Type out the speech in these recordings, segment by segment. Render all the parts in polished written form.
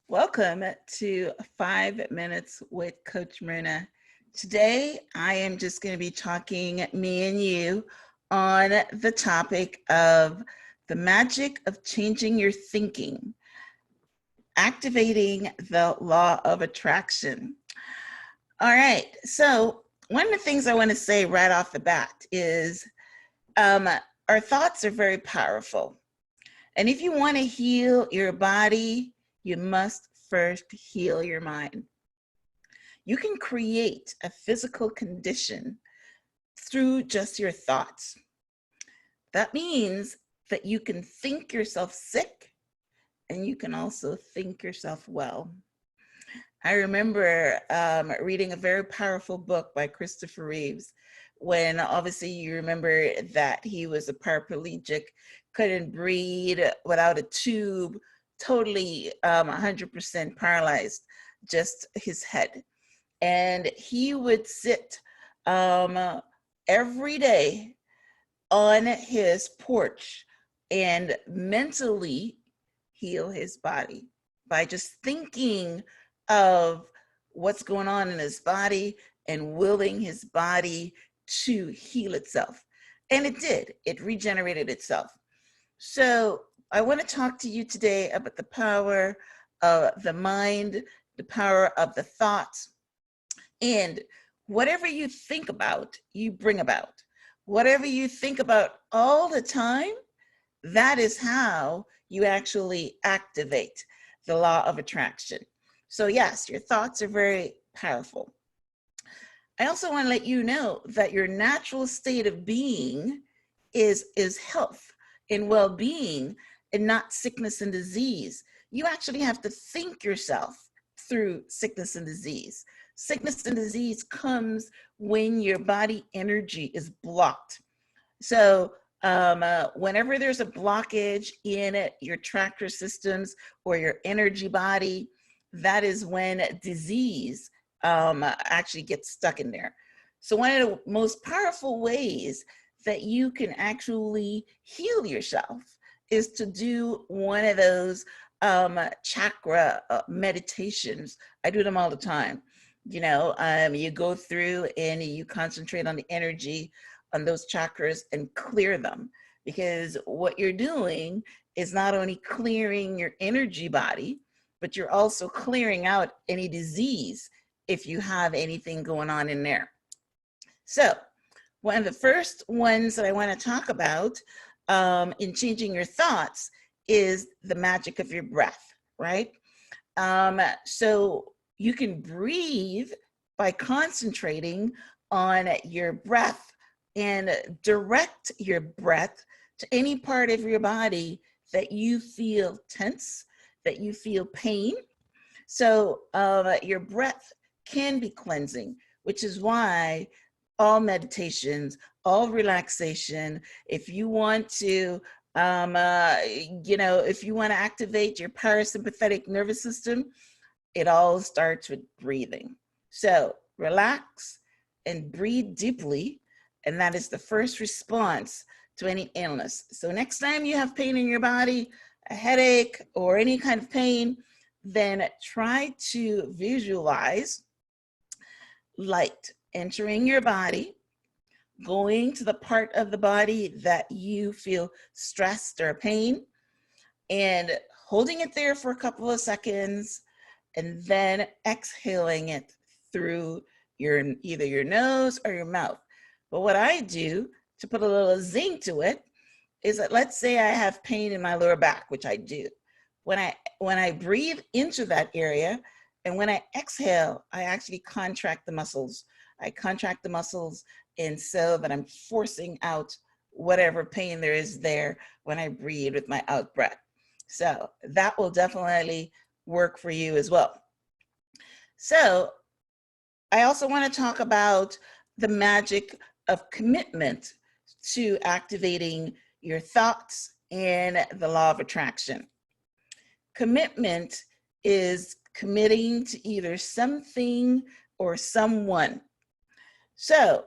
Welcome to 5 Minutes with Coach Myrna. Today, I am just going to be talking, me and you, on the topic of the magic of changing your thinking, activating the law of attraction. All right, so one of the things I want to say right off the bat is our thoughts are very powerful. And if you want to heal your body, you must first heal your mind. You can create a physical condition through just your thoughts. That means that you can think yourself sick and you can also think yourself well. I remember reading a very powerful book by Christopher Reeves when obviously you remember that he was a paraplegic, couldn't breathe without a tube, totally 100% paralyzed, just his head. And he would sit every day on his porch and mentally heal his body by just thinking of what's going on in his body and willing his body to heal itself. And it did. It regenerated itself. So I want to talk to you today about the power of the mind, the power of the thoughts, and whatever you think about, you bring about. Whatever you think about all the time, that is how you actually activate the law of attraction. So yes, your thoughts are very powerful. I also want to let you know that your natural state of being is health and well-being and not sickness and disease. You actually have to think yourself through sickness and disease. Sickness and disease comes when your body energy is blocked. So whenever there's a blockage in your chakra systems or your energy body, that is when disease actually gets stuck in there. So one of the most powerful ways that you can actually heal yourself is to do one of those chakra meditations. I do them all the time. You know, you go through and you concentrate on the energy on those chakras and clear them, because what you're doing is not only clearing your energy body, but you're also clearing out any disease if you have anything going on in there. So one of the first ones that I want to talk about in changing your thoughts is the magic of your breath, right? So you can breathe by concentrating on your breath and direct your breath to any part of your body that you feel tense, that you feel pain. So your breath can be cleansing, which is why all meditations, all relaxation, if you want to, if you want to activate your parasympathetic nervous system, it all starts with breathing. So relax and breathe deeply, and that is the first response to any illness. So next time you have pain in your body, a headache or any kind of pain, then try to visualize light entering your body, going to the part of the body that you feel stressed or pain, and holding it there for a couple of seconds, and then exhaling it through either your nose or your mouth. But what I do to put a little zing to it is that, let's say I have pain in my lower back, which I do. When I breathe into that area and when I exhale, I actually contract the muscles. I contract the muscles, and so that I'm forcing out whatever pain there is there when I breathe with my out breath. So that will definitely work for you as well. So I also want to talk about the magic of commitment to activating your thoughts and the law of attraction. Commitment is committing to either something or someone. So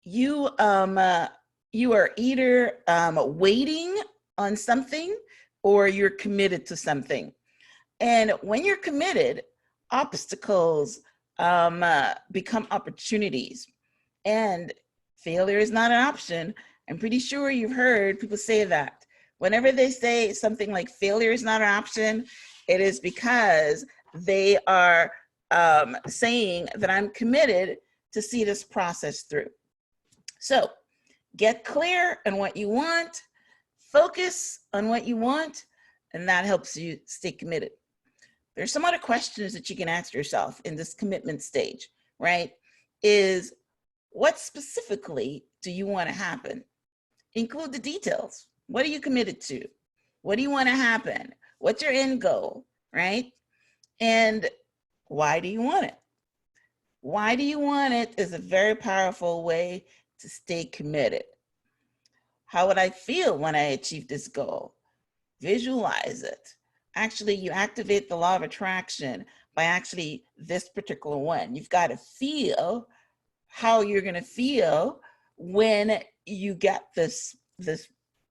you are either waiting on something or you're committed to something. And when you're committed, obstacles become opportunities, and failure is not an option. I'm pretty sure you've heard people say that. Whenever they say something like failure is not an option, it is because they are saying that I'm committed to see this process through. So get clear on what you want, focus on what you want, and that helps you stay committed. There's some other questions that you can ask yourself in this commitment stage, right? Is what specifically do you want to happen? Include the details. What are you committed to? What do you want to happen? What's your end goal, right? And why do you want it? Why do you want it is a very powerful way to stay committed. How would I feel when I achieve this goal? Visualize it. Actually, you activate the law of attraction by actually this particular one. You've got to feel how you're going to feel when you get this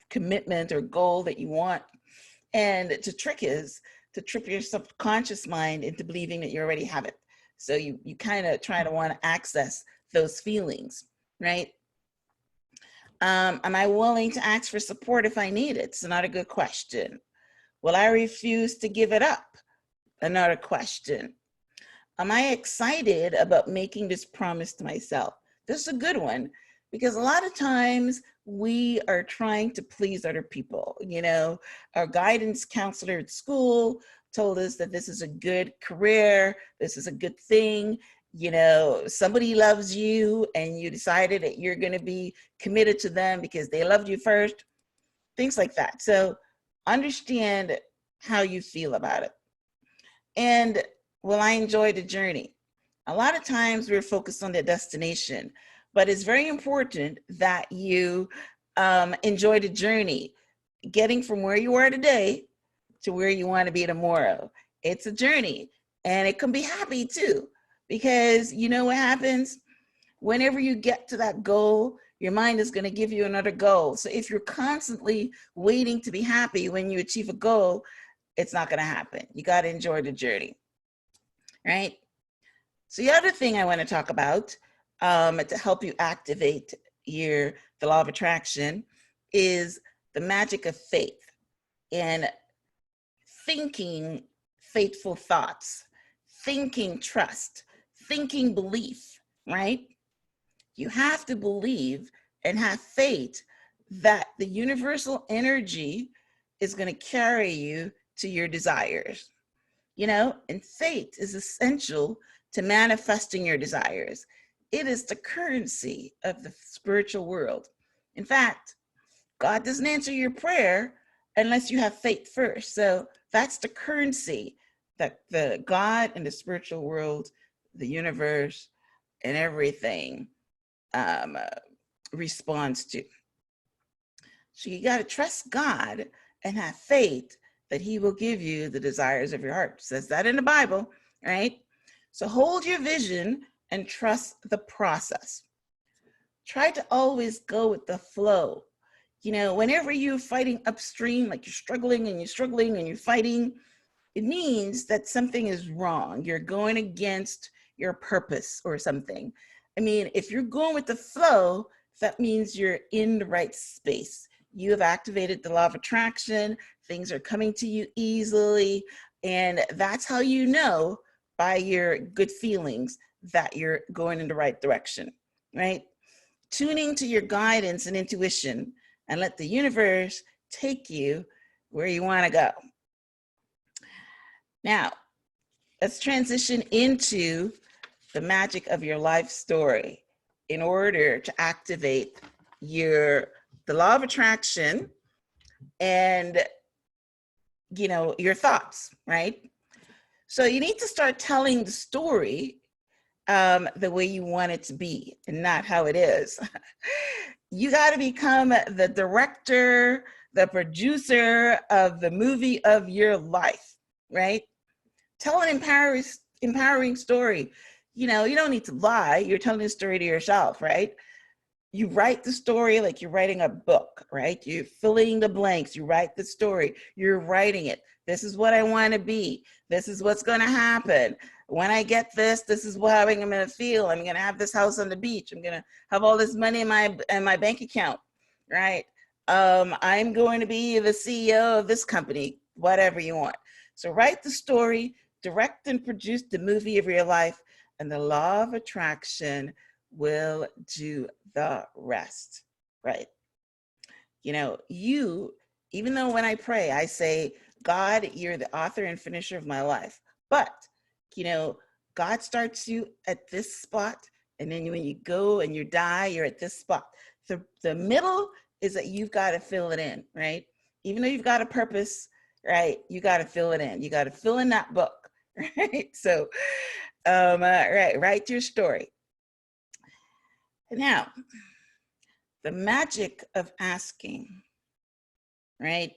commitment or goal that you want. And to trip your subconscious mind into believing that you already have it. So you kind of try to want to access those feelings, right? Am I willing to ask for support if I need it? It's another good question. Will I refuse to give it up? Another question. Am I excited about making this promise to myself? This is a good one, because a lot of times we are trying to please other people. You know, our guidance counselor at school told us that this is a good career, this is a good thing. You know, somebody loves you and you decided that you're going to be committed to them because they loved you first, things like that. So understand how you feel about it. And will I enjoy the journey? A lot of times we're focused on the destination, but it's very important that you enjoy the journey, getting from where you are today to where you want to be tomorrow. It's a journey, and it can be happy too, because you know what happens? Whenever you get to that goal, your mind is going to give you another goal. So if you're constantly waiting to be happy when you achieve a goal, it's not going to happen. You got to enjoy the journey, right? So the other thing I want to talk about to help you activate the law of attraction is the magic of faith and thinking faithful thoughts, thinking trust, thinking belief, right? You have to believe and have faith that the universal energy is going to carry you to your desires. You know, and faith is essential to manifesting your desires. It is the currency of the spiritual world. In fact, God doesn't answer your prayer unless you have faith first. So that's the currency that the God and the spiritual world, the universe, and everything responds to. So you got to trust God and have faith that he will give you the desires of your heart. It says that in the Bible, right? So hold your vision and trust the process. Try to always go with the flow. You know, whenever you're fighting upstream, like you're struggling and you're fighting, it means that something is wrong. You're going against your purpose or something. I mean, if you're going with the flow, that means you're in the right space. You have activated the law of attraction. Things are coming to you easily. And that's how you know, by your good feelings, that you're going in the right direction, right? Tuning to your guidance and intuition, and let the universe take you where you want to go. Now, let's transition into the magic of your life story in order to activate the law of attraction and, you know, your thoughts, right? So you need to start telling the story the way you want it to be and not how it is. You got to become the director, the producer of the movie of your life, right? Tell an empowering story. You know, you don't need to lie. You're telling a story to yourself, right? you write the story like you're writing a book, right? You're filling the blanks. You write the story. You're writing it. This is what I want to be. This is what's going to happen. When I get this, this is how I'm going to feel. I'm going to have this house on the beach. I'm going to have all this money in my bank account, right? I'm going to be the CEO of this company, whatever you want. So write the story, direct and produce the movie of your life, and the law of attraction will do the rest, right? You know, even though when I pray, I say, God, you're the author and finisher of my life. But, you know, God starts you at this spot. And then when you go and you die, you're at this spot. The middle is that you've got to fill it in, right? Even though you've got a purpose, right? You got to fill it in. You got to fill in that book, right? So, write your story. Now, the magic of asking, right?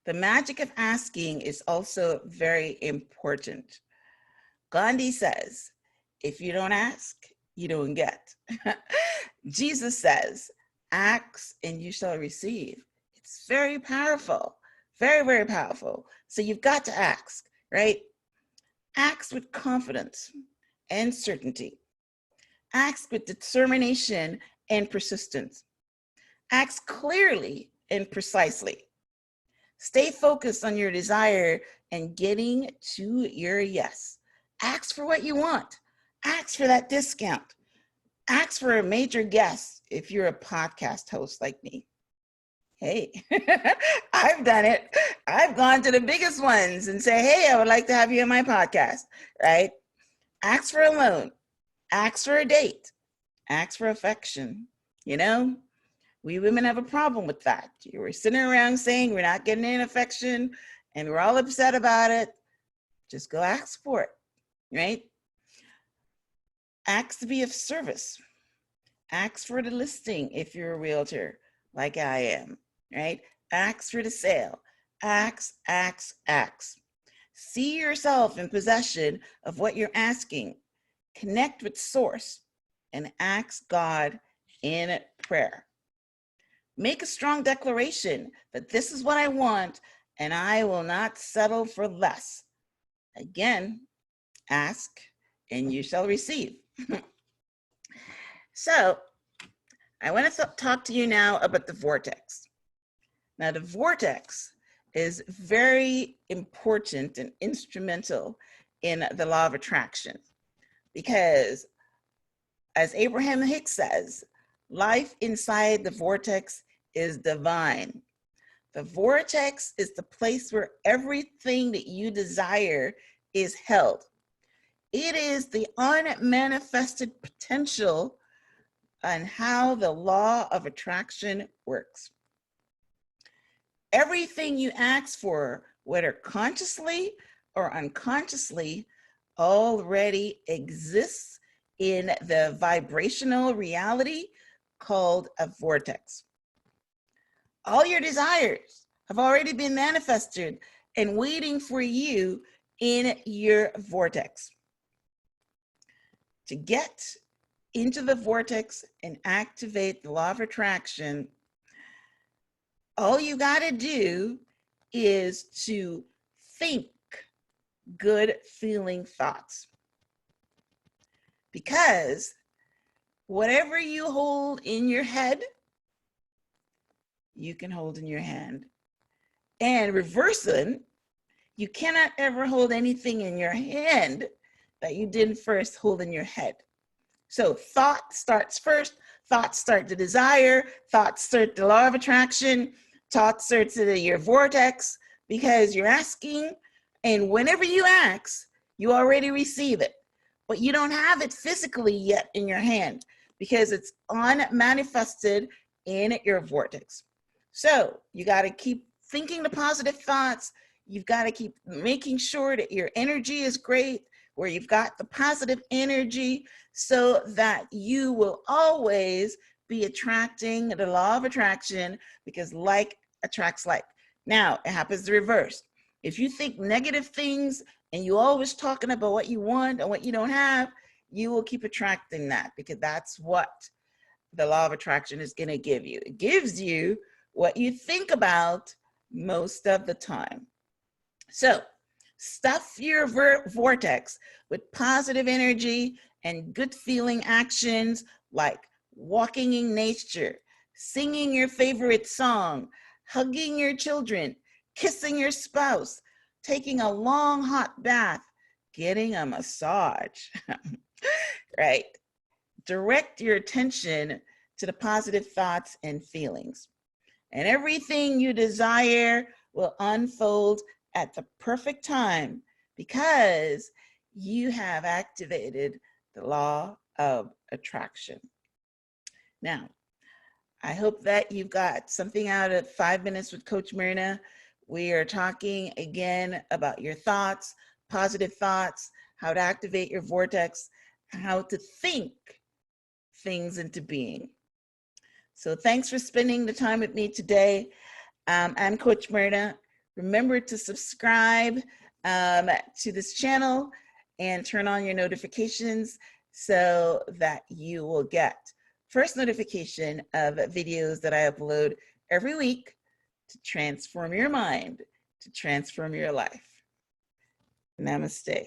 The magic of asking is also very important. Gandhi says, if you don't ask, you don't get. Jesus says, ask and you shall receive. It's very powerful, very, very powerful. So you've got to ask, right? Ask with confidence and certainty. Ask with determination and persistence. Ask clearly and precisely. Stay focused on your desire and getting to your yes. Ask for what you want. Ask for that discount. Ask for a major guest if you're a podcast host like me. Hey, I've done it. I've gone to the biggest ones and say, hey, I would like to have you on my podcast, right? Ask for a loan. Ask for a date. Ask for affection. You know, we women have a problem with that. We're sitting around saying we're not getting any affection and we're all upset about it. Just go ask for it, right? Ask to be of service. Ask for the listing if you're a realtor like I am, right? Ask for the sale. Ask. See yourself in possession of what you're asking. Connect with source and ask God in prayer. Make a strong declaration that this is what I want and I will not settle for less. Again, ask and you shall receive. So I want to talk to you now about the vortex. Now the vortex is very important and instrumental in the law of attraction because, as Abraham Hicks says, life inside the vortex is divine. The vortex is the place where everything that you desire is held. It is the unmanifested potential and how the law of attraction works. Everything you ask for, whether consciously or unconsciously, already exists in the vibrational reality called a vortex. All your desires have already been manifested and waiting for you in your vortex. To get into the vortex and activate the law of attraction, all you got to do is to think good feeling thoughts. Because whatever you hold in your head, you can hold in your hand. And reversing, you cannot ever hold anything in your hand that you didn't first hold in your head. So thought starts first. Thoughts start the desire. Thoughts start the law of attraction. Thoughts start your vortex because you're asking. And whenever you ask, you already receive it. But you don't have it physically yet in your hand because it's unmanifested in your vortex. So you got to keep thinking the positive thoughts. You've got to keep making sure that your energy is great, where you've got the positive energy so that you will always be attracting the law of attraction because like attracts like. Now, it happens the reverse. If you think negative things and you always talking about what you want and what you don't have, you will keep attracting that because that's what the law of attraction is going to give you. It gives you what you think about most of the time. So stuff your vortex with positive energy and good feeling actions like walking in nature, singing your favorite song, hugging your children, kissing your spouse, taking a long hot bath, getting a massage, right? Direct your attention to the positive thoughts and feelings. And everything you desire will unfold at the perfect time because you have activated the law of attraction. Now, I hope that you've got something out of 5 minutes with Coach Myrna. We are talking again about your thoughts, positive thoughts, how to activate your vortex, how to think things into being. So thanks for spending the time with me today. I'm Coach Myrna. Remember to subscribe to this channel and turn on your notifications so that you will get first notification of videos that I upload every week to transform your mind, to transform your life. Namaste.